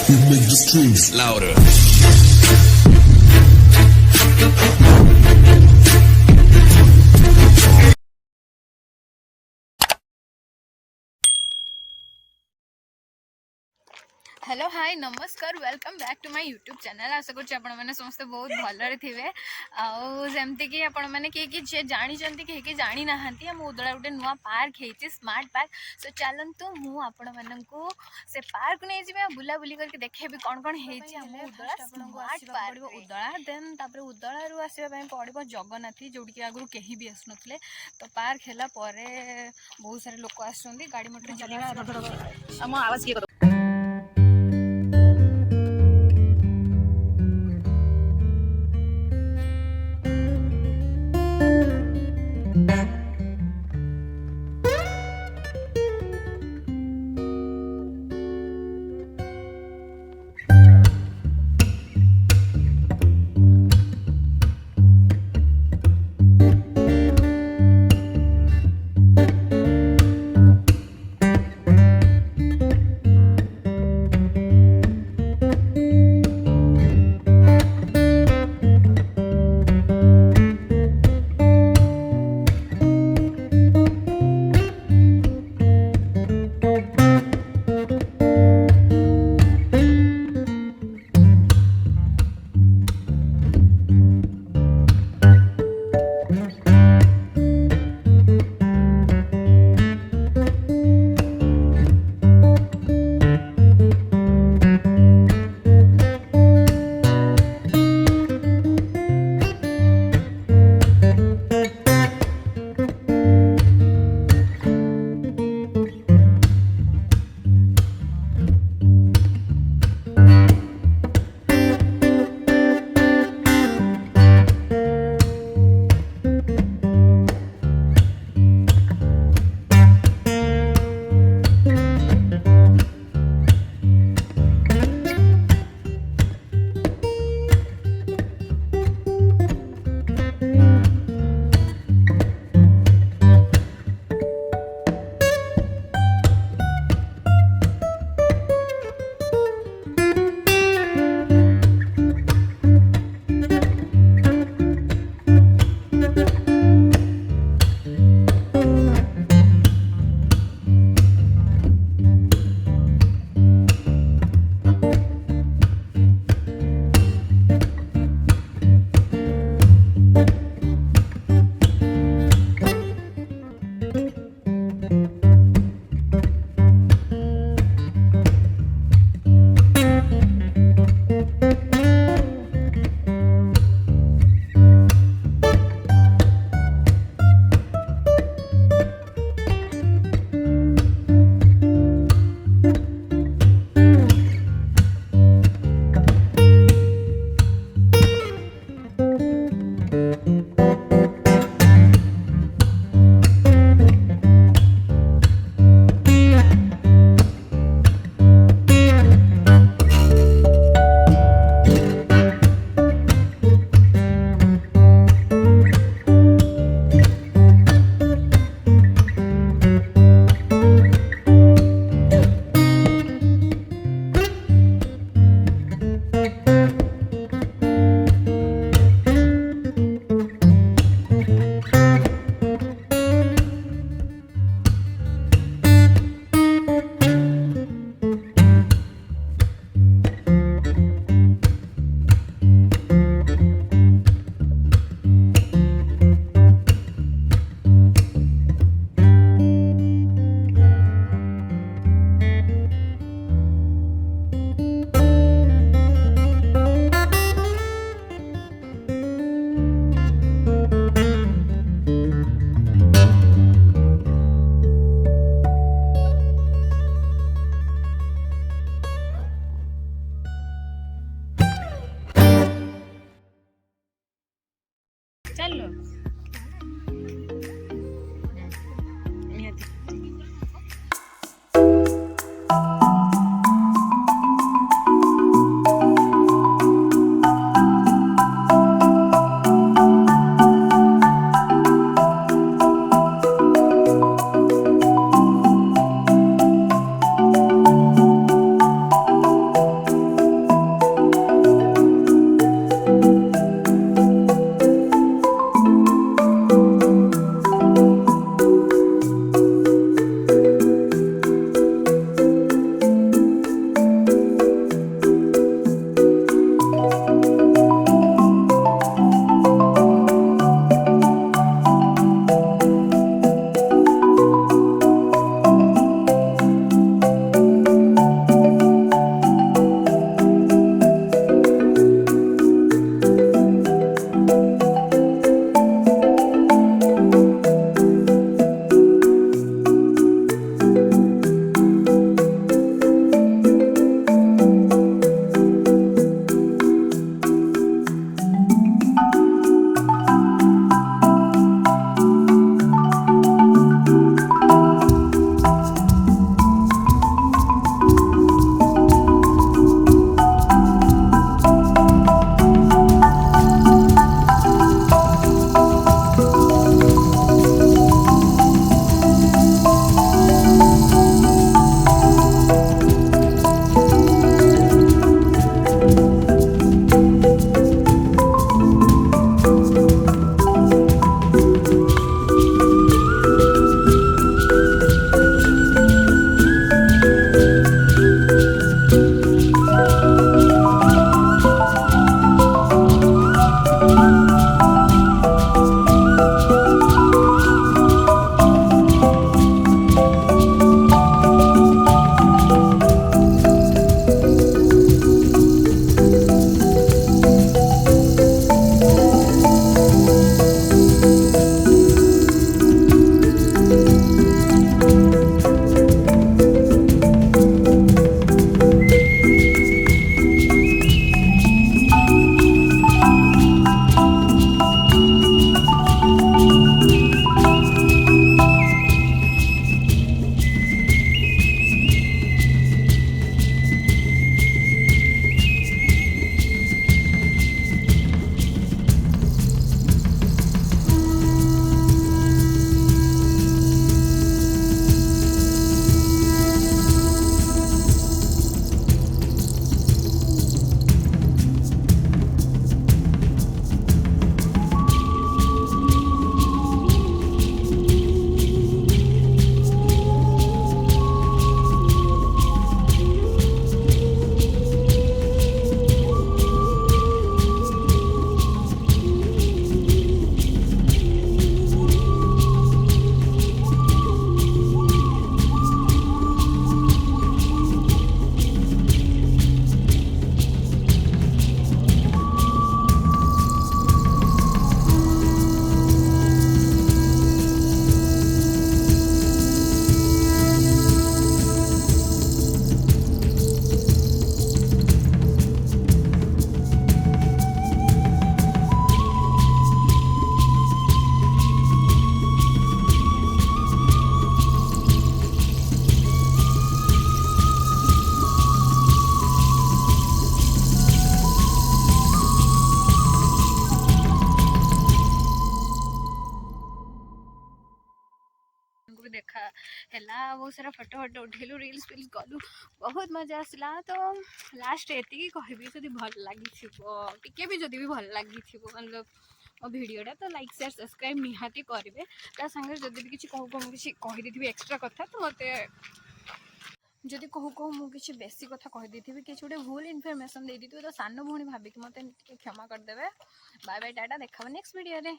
We make the streets louder. Hello hi नमस्कार welcome back to my YouTube channel. आशा करुँच आपने समस्ते बहुत भलरे थे आमती कि आपने किए जानी कि जानी ना आम उदला गोटे नुआ पार्क है स्मार्ट पार्क। सो चलतु मुझे से पार्क नहीं जी बुलाबुली करके देखेबी कौन कौन है उदला देन उदलू आसवाई पड़ो जगन्नाथी जोटि आगु कहीं भी आसुन तो पार्क है बहुत सारे लोक आस गाड़ी मोटर आवाज किए सारा फोटो फोटो उठेलु रिल्स फिल्स कलु बहुत मजा आसला। तो लास्ट एति कहबी जदि भल लगी टिके भी जदि भी भल लगी मतलब मो भिडटा तो लाइक शेयर सब्सक्राइब निहाती करेंगे। ता संगे जदि भी किसी कहू कहूँ किसी कहीदे एक्सट्रा कथा तो मत जदि कहू कहू मुझे बेसी कथा कहीदे कि गोटे भूल इनफर्मेशन दे दी तो सान भौणी भाविक मत क्षमा करदे। बाय बाय टाटा देखा नेक्स्ट वीडियो रे।